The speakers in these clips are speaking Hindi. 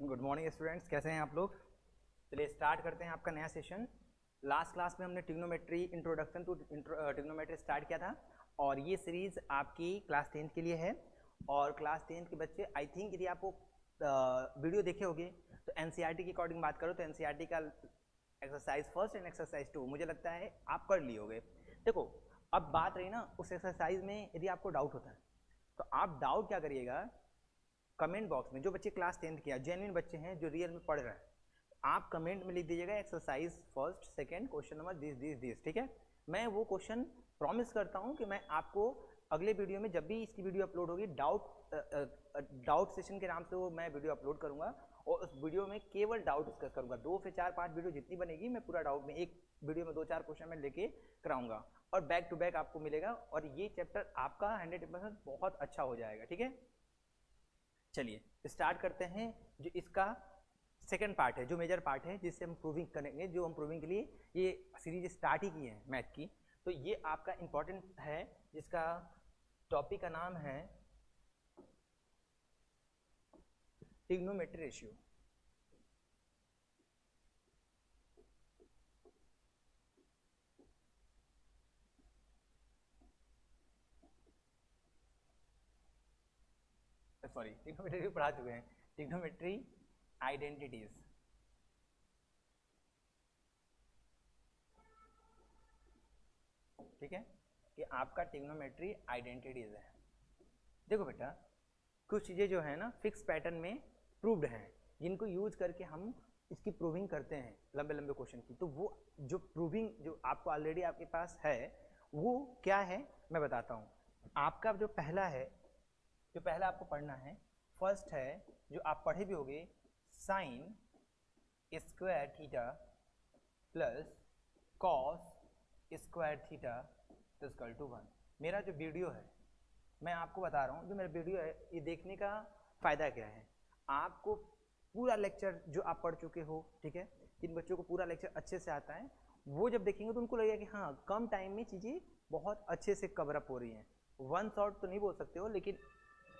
गुड मॉर्निंग स्टूडेंट्स, कैसे हैं आप लोग। चलिए स्टार्ट करते हैं आपका नया सेशन। लास्ट क्लास में हमने trigonometry introduction to trigonometry start किया था और ये सीरीज़ आपकी क्लास 10th के लिए है। और क्लास 10th के बच्चे आई थिंक यदि आपको वीडियो देखे होंगे तो एनसीईआरटी की अकॉर्डिंग बात करो तो एनसीईआरटी का एक्सरसाइज फर्स्ट एंड एक्सरसाइज 2 मुझे लगता है आप कर लिए होंगे। देखो अब बात रही ना उस एक्सरसाइज में, यदि आपको डाउट होता है तो आप डाउट क्या करिएगा, कमेंट बॉक्स में जो बच्चे क्लास 10th किया जेन्युइन बच्चे हैं जो रियल में पढ़ रहे हैं, आप कमेंट में लिख दीजिएगा exercise first second question number this, ठीक है। मैं वो क्वेश्चन प्रॉमिस करता हूँ कि मैं आपको अगले वीडियो में, जब भी इसकी वीडियो अपलोड होगी, डाउट सेशन के नाम से वो मैं वीडियो अपलोड करूँगा और उस वीडियो में केवल डाउट डिस्कस करूँगा। 2 से 4-5 वीडियो जितनी बनेगी मैं पूरा डाउट में, एक वीडियो में 2-4 क्वेश्चन में लेके कराऊंगा और बैक टू बैक आपको मिलेगा और ये चैप्टर आपका 100% बहुत अच्छा हो जाएगा, ठीक है। चलिए स्टार्ट करते हैं। जो इसका सेकंड पार्ट है, जो मेजर पार्ट है जिससे हम प्रूविंग करेंगे, जो हम प्रूविंग के लिए ये सीरीज स्टार्ट ही की है मैथ की, तो ये आपका इंपॉर्टेंट है जिसका टॉपिक का नाम है ट्रिग्नोमेट्री रेशियो। सॉरी, ट्रिग्नोमेट्री पढ़ा चुके हैं, ट्रिग्नोमेट्री आइडेंटिटीज, ठीक है, कि आपका ट्रिग्नोमेट्री आइडेंटिटीज है। देखो बेटा, कुछ चीज़ें जो है ना फिक्स पैटर्न में प्रूव्ड हैं, जिनको यूज करके हम इसकी प्रूविंग करते हैं लंबे लंबे क्वेश्चन की। तो वो जो प्रूविंग जो आपको ऑलरेडी आपके पास है वो क्या है मैं बताता हूँ। आपका जो पहला है, जो पहला आपको पढ़ना है, फर्स्ट है जो आप पढ़े भी होंगे, sine square theta plus cos square theta equal to 1। मेरा जो वीडियो है, मैं आपको बता रहा हूँ, जो मेरा वीडियो है ये देखने का फ़ायदा क्या है, आपको पूरा लेक्चर जो आप पढ़ चुके हो, ठीक है, जिन बच्चों को पूरा लेक्चर अच्छे से आता है वो जब देखेंगे तो उनको लगेगा कि हाँ कम टाइम में चीज़ें बहुत अच्छे से कवर अप हो रही हैं। वन शॉट तो नहीं बोल सकते हो लेकिन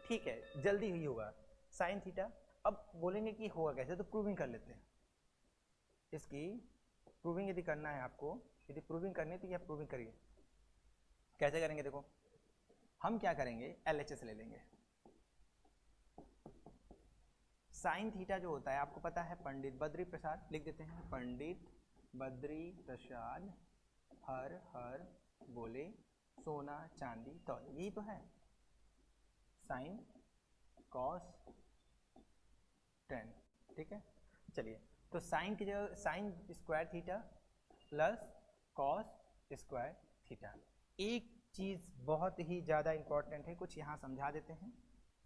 ठीक है जल्दी ही होगा। साइन थीटा, अब बोलेंगे कि होगा कैसे, तो प्रूविंग कर लेते हैं। इसकी प्रूविंग यदि करना है आपको, यदि प्रूविंग करनी है तो यह प्रूविंग करिए। कैसे करेंगे, देखो हम क्या करेंगे, LHS ले लेंगे। साइन थीटा जो होता है आपको पता है, पंडित बद्री प्रसाद, लिख देते हैं पंडित बद्री प्रसाद हर हर बोले सोना चांदी तो यही तो है साइन कॉस टेन, ठीक है। चलिए तो साइन की जगह sign square theta plus cos square theta. एक चीज़ बहुत ही ज़्यादा इम्पॉर्टेंट है, कुछ यहाँ समझा देते हैं,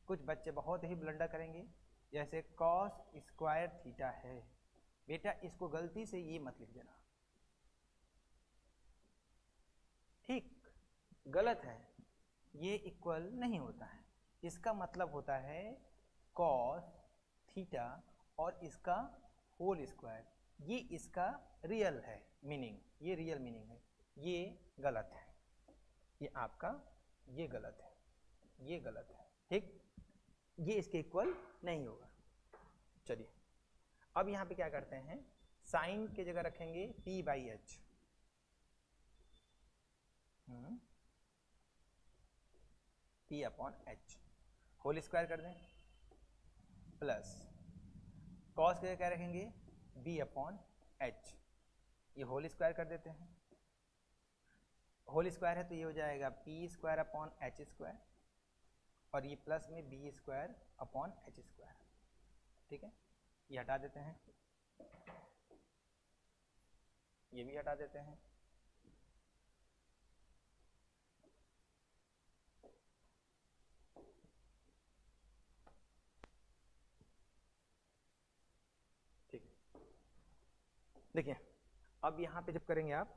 कुछ बच्चे बहुत ही ब्लंडर करेंगे। जैसे कॉस स्क्वायर थीटा है, बेटा इसको गलती से ये मत लिख देना, ठीक, गलत है, ये इक्वल नहीं होता है। इसका मतलब होता है कॉस थीटा और इसका होल स्क्वायर, ये इसका रियल है मीनिंग, ये रियल मीनिंग है, ये गलत है, ये आपका ये गलत है, ये गलत है, ठीक, ये इसके इक्वल नहीं होगा। चलिए अब यहाँ पे क्या करते हैं, साइन की जगह रखेंगे P/H, P/H होल स्क्वायर कर दें, प्लस कॉस की जगह क्या रखेंगे, B/H, ये होल स्क्वायर कर देते हैं। होल स्क्वायर है तो ये हो जाएगा P²/H² और ये प्लस में B²/H², ठीक है। ये हटा देते हैं, ये भी हटा देते हैं, ठीक है। देखिए अब यहाँ पे जब करेंगे आप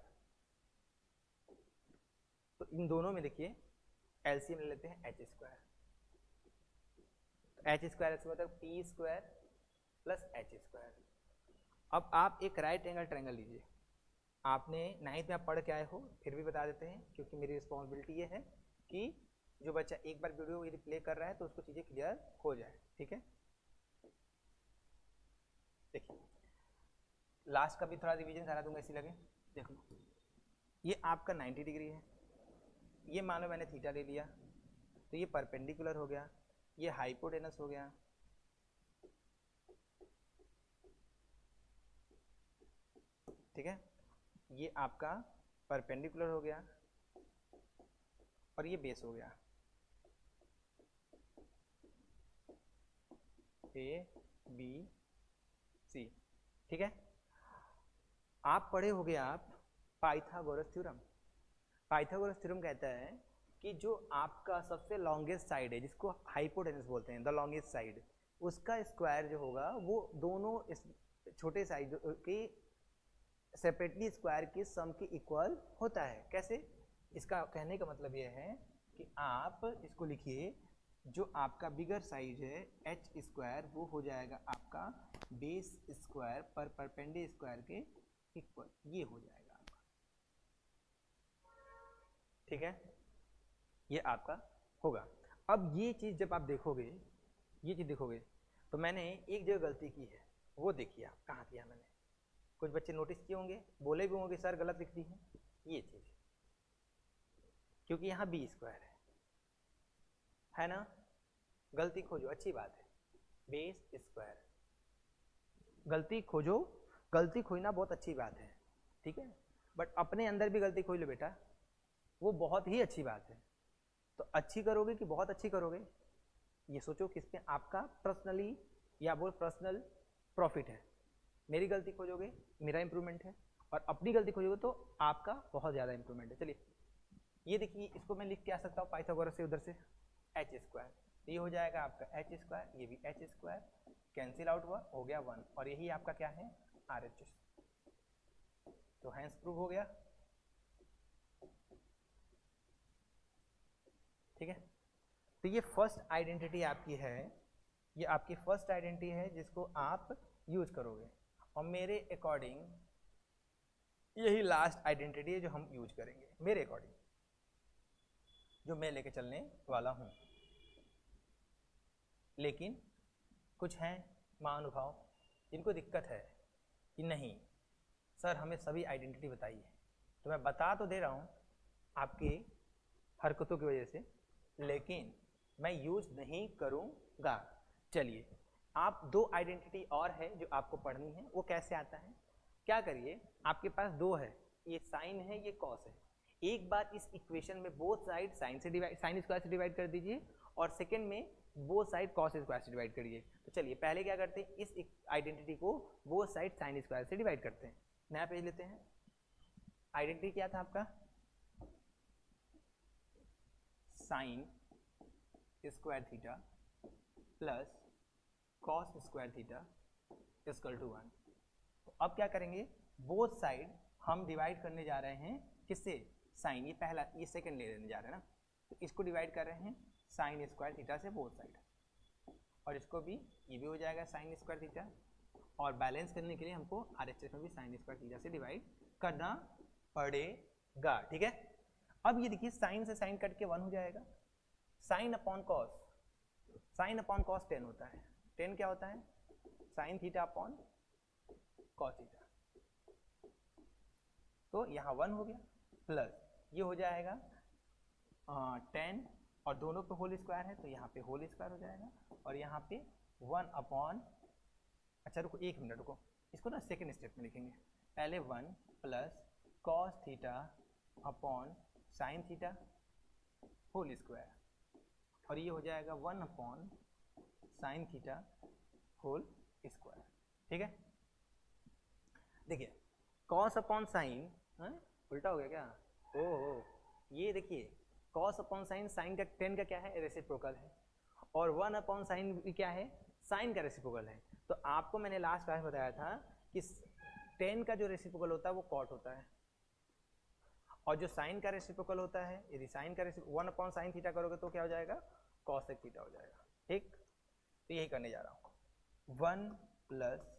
तो इन दोनों में देखिए एलसीएम ले लेते हैं H², तो H² मतलब P² प्लस H²। अब आप एक राइट एंगल ट्रायंगल लीजिए, आपने 9th में आप पढ़ के आए हो, फिर भी बता देते हैं क्योंकि मेरी रिस्पॉन्सिबिलिटी ये है कि जो बच्चा एक बार वीडियो यदि प्ले कर रहा है तो उसको चीज़ें क्लियर हो जाए, ठीक है। देखिए लास्ट का भी थोड़ा रिवीजन करा दूंगा इसी लगे। देखो ये आपका 90 डिग्री है, ये मान लो मैंने थीटा ले लिया, तो ये परपेंडिकुलर हो गया, ये हाइपोटेनस हो गया, ठीक है, ये आपका परपेंडिकुलर हो गया और ये बेस हो गया, ए बी सी, ठीक है। आप पढ़े होगे आप पाइथागोरस थ्योरम। पाइथागोरस थ्योरम कहता है कि जो आपका सबसे लॉन्गेस्ट साइड है, जिसको हाइपोटेनस बोलते हैं, द लॉन्गेस्ट साइड, उसका स्क्वायर जो होगा वो दोनों छोटे साइड के सेपरेटली स्क्वायर के सम के इक्वल होता है। कैसे? इसका कहने का मतलब ये है कि आप इसको लिखिए, जो आपका बिगर साइज है एच स्क्वायर, वो हो जाएगा आपका बेस स्क्वायर पर परपेंडी स्क्वायर के इक्वल, ये हो जाएगा आपका, ठीक है, ये आपका होगा। अब ये चीज़ जब आप देखोगे, ये चीज़ देखोगे, तो मैंने एक जगह गलती की है, वो देखिए आप कहाँ किया मैंने। कुछ बच्चे नोटिस किए होंगे, बोले भी होंगे सर गलत लिख दी है ये चीज़, क्योंकि यहाँ बी स्क्वायर है ना। गलती खोजो, अच्छी बात है, बेस स्क्वायर, गलती खोजो, गलती खोजना बहुत अच्छी बात है, ठीक है, बट अपने अंदर भी गलती खोज लो बेटा, वो बहुत ही अच्छी बात है। तो अच्छी करोगे कि बहुत अच्छी करोगे, ये सोचो किस पे आपका पर्सनली या वो पर्सनल प्रॉफिट है। मेरी गलती खोजोगे मेरा इंप्रूवमेंट है, और अपनी गलती खोजोगे तो आपका बहुत ज़्यादा इंप्रूवमेंट है। चलिए ये देखिए, इसको मैं लिख के आ सकता हूँ पाइथागोरस से उधर से एच स्क्वायर, ये हो जाएगा आपका एच स्क्वायर, ये भी एच स्क्वायर, कैंसिल आउट हुआ, हो गया 1, और यही आपका क्या है RHS, तो हैंस प्रूव हो गया, ठीक है। तो ये फर्स्ट आइडेंटिटी आपकी है, ये आपकी फर्स्ट आइडेंटिटी है जिसको आप यूज करोगे, और मेरे अकॉर्डिंग यही लास्ट आइडेंटिटी है जो हम यूज करेंगे, मेरे अकॉर्डिंग जो मैं लेके चलने वाला हूं। लेकिन कुछ हैं महानुभाव जिनको दिक्कत है कि नहीं सर हमें सभी आइडेंटिटी बताइए, तो मैं बता तो दे रहा हूं आपकी हरकतों की वजह से, लेकिन मैं यूज नहीं करूंगा। चलिए आप दो आइडेंटिटी और है जो आपको पढ़नी है, वो कैसे आता है, क्या करिए, आपके पास दो है, ये साइन है ये कॉस है, एक बार इस इक्वेशन में बोथ साइड साइन स्क्वायर से डिवाइड कर दीजिए, और सेकंड में बोथ साइड कॉस स्क्वायर से डिवाइड करिए। तो चलिए पहले क्या करते हैं, इस आइडेंटिटी को बोथ साइड साइन स्क्वायर से डिवाइड करते हैं। नया पेज लेते हैं, आइडेंटिटी क्या था आपका, sine square theta plus cos square theta equal to 1। तो अब क्या करेंगे, बोथ साइड हम डिवाइड करने जा रहे हैं, किससे, साइन, ये पहला, ये सेकंड ले लेने जा रहे हैं ना, तो इसको डिवाइड कर रहे हैं साइन स्क्वायर थीटा से बोथ साइड, और इसको भी, ये भी हो जाएगा साइन स्क्वायर थीटा, और बैलेंस करने के लिए हमको RHS में भी साइन स्क्वायर थीटा से डिवाइड करना पड़ेगा, ठीक है। अब ये देखिए साइन से साइन कट के 1 हो जाएगा, sine upon cos, sine upon cos 10 होता है, 10 क्या होता है, sign theta upon cos theta, तो यहाँ 1 हो गया, प्लस ये हो जाएगा 10, और दोनों पे होल स्क्वायर है तो यहाँ पे होल स्क्वायर हो जाएगा, और यहाँ पे 1 अपॉन, अच्छा रुको एक मिनट रुको, इसको ना सेकेंड स्टेप में लिखेंगे, पहले 1 plus cos theta upon sine theta whole square, और ये हो जाएगा 1 upon sine theta whole square, ठीक है। देखिए कॉस अपॉन साइन, उल्टा हो गया क्या, ओह ये देखिए कॉस अपॉन साइन, साइन का 10 का क्या है, रेसिप्रोकल है, और 1 अपॉन साइन क्या है, साइन का रेसिप्रोकल है। तो आपको मैंने लास्ट क्लास में बताया था कि 10 का जो रेसिप्रोकल होता है वो कॉट होता है, और जो साइन का रेसिप्रोकल होता है, यदि साइन का 1 अपॉन साइन थीटा करोगे तो क्या हो जाएगा, कॉसेक थीटा हो जाएगा, ठीक। तो यही करने जा रहा हूँ, 1 प्लस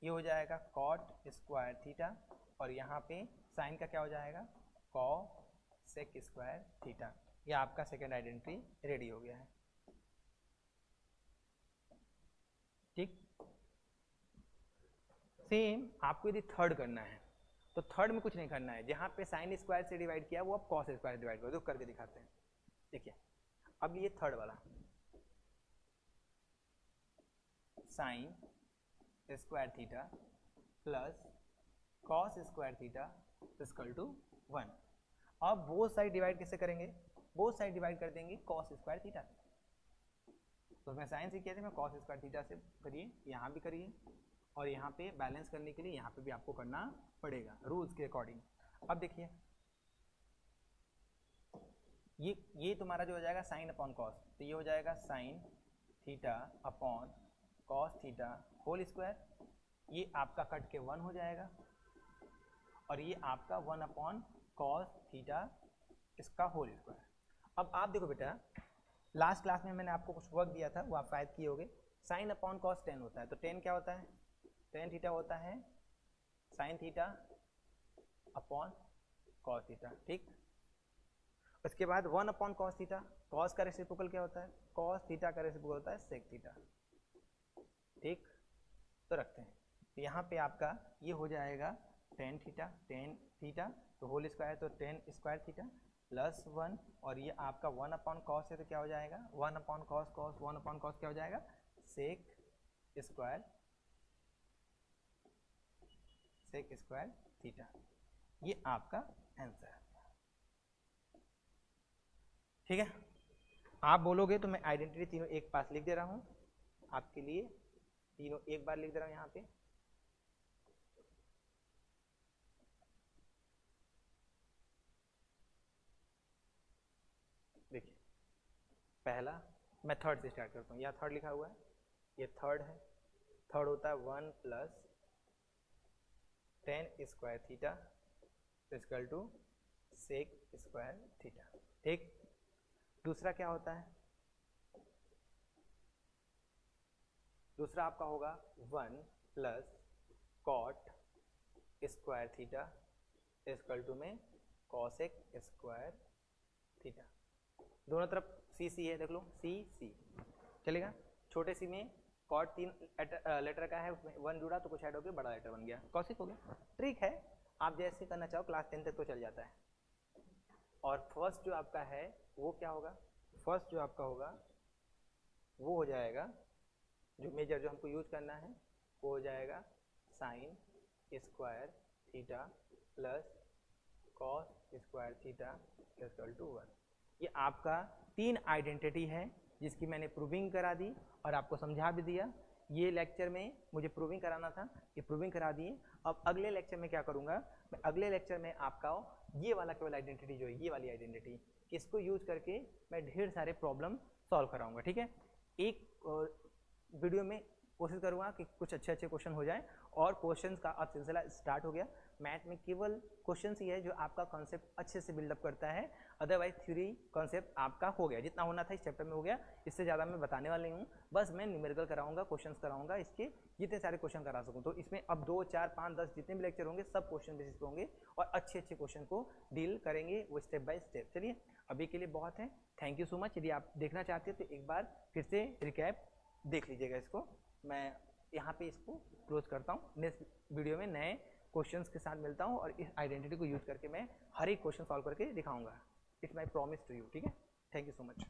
ये हो जाएगा कॉट स्क्वायर थीटा, और यहाँ पे साइन का क्या हो जाएगा, कॉसेक स्क्वायर थीटा। ये आपका सेकेंड आइडेंटिटी रेडी हो गया है, ठीक। सेम आपको यदि थर्ड करना है तो थर्ड में कुछ नहीं करना है, जहाँ पे साइन स्क्वायर से डिवाइड किया वो आप कॉस स्क्वायर डिवाइड करो, तो करके दिखाते हैं। देखिए अब ये थर्ड वाला sine square theta plus cos square theta equal to 1। अब बोथ साइड डिवाइड कैसे करेंगे, बोथ साइड डिवाइड कर देंगे कॉस स्क्वायर थीटा से। तो मैं साइन से किया था, मैं कॉस स्क्वायर थीटा से करिए, यहाँ भी करिए, और यहाँ पे बैलेंस करने के लिए यहाँ पे भी आपको करना पड़ेगा रूल्स के अकॉर्डिंग। अब देखिए ये तुम्हारा जो हो जाएगा साइन अपॉन कॉस, तो ये हो जाएगा sine theta upon cos theta whole square, ये आपका कट के 1 हो जाएगा, और ये आपका 1 अपॉन कॉस थीटा इसका होल स्क्वायर। अब आप देखो बेटा, लास्ट क्लास में मैंने आपको कुछ वर्क दिया था, वो आप शायद किए होगे। साइन अपॉन कॉस 10 होता है, तो 10 क्या होता है, टेन थीटा होता है sign theta upon cos theta, ठीक। उसके बाद 1 अपॉन कॉस थीटा, कॉस का रेसिप्रोकल क्या होता है, कॉस थीटा का रेसिप्रोकल होता है सेक थीटा, ठीक। तो रखते हैं, तो यहाँ पे आपका ये हो जाएगा टेन थीटा तो होल स्क्वायर, तो टेन स्क्वायर थीटा प्लस 1, और ये आपका 1 अपॉन कॉस है, तो क्या हो जाएगा 1 upon cos, cos 1 upon cos क्या हो जाएगा सेक स्क्वायर थीटा। ये आपका आंसर है, ठीक है। आप बोलोगे तो मैं आइडेंटिटी तीनों एक पास लिख दे रहा हूं आपके लिए, तीनों एक बार लिख दे रहा हूं यहाँ पे। देखिए पहला मैं थर्ड से स्टार्ट करता हूँ, यहाँ थर्ड लिखा हुआ है, ये थर्ड है, थर्ड होता है 1 plus tan square theta equal to sec square theta, ठीक। दूसरा क्या होता है, दूसरा आपका होगा 1 plus cot square theta equal to में कॉसेक स्क्वायर थीटा। दोनों तरफ सी सी है, देख लो सी सी चलेगा। छोटे सी में कॉट 3 लेटर का है, उसमें 1 जुड़ा तो कुछ ऐड हो गया, बड़ा लेटर बन गया, कॉसिक हो गया। ट्रिक है, आप जैसे करना चाहो, क्लास 10 तक तो चल जाता है। और फर्स्ट जो आपका है वो क्या होगा, फर्स्ट जो आपका होगा वो हो जाएगा, जो मेजर जो हमको यूज करना है वो हो जाएगा sine square theta plus cos square theta equal to 1। ये आपका 3 आइडेंटिटी है जिसकी मैंने प्रूविंग करा दी और आपको समझा भी दिया। ये लेक्चर में मुझे प्रूविंग कराना था, ये प्रूविंग करा दिए। अब अगले लेक्चर में क्या करूँगा, मैं अगले लेक्चर में आपका ये वाला केवल आइडेंटिटी जो है, ये वाली आइडेंटिटी, इसको यूज करके मैं ढेर सारे प्रॉब्लम सॉल्व कराऊंगा, ठीक है। एक वीडियो में कोशिश करूँगा कि कुछ अच्छे अच्छे क्वेश्चन हो जाए, और क्वेश्चंस का अब सिलसिला स्टार्ट हो गया। मैथ में केवल क्वेश्चंस ही है जो आपका कॉन्सेप्ट अच्छे से बिल्डअप करता है, अदरवाइज थ्योरी कॉन्सेप्ट आपका हो गया, जितना होना था इस चैप्टर में हो गया। इससे ज़्यादा मैं बताने वाला नहीं हूँ, बस मैं न्यूमेरिकल कराऊंगा, क्वेश्चंस कराऊंगा, इसके जितने सारे क्वेश्चन करा सकूँ। तो इसमें अब 2, 4, 5, 10 जितने भी लेक्चर होंगे सब क्वेश्चन बेसिस पे होंगे, और अच्छे अच्छे क्वेश्चन को डील करेंगे वो स्टेप बाय स्टेप। चलिए अभी के लिए बहुत है, थैंक यू सो मच। यदि आप देखना चाहते हैं तो एक बार फिर से रिकैप देख लीजिएगा इसको। मैं यहाँ पे इसको क्लोज करता हूँ, नेक्स्ट वीडियो में नए क्वेश्चंस के साथ मिलता हूँ, और इस आइडेंटिटी को यूज करके मैं हर एक क्वेश्चन सॉल्व करके दिखाऊंगा। It's my promise to you, ठीक है। Thank you so much.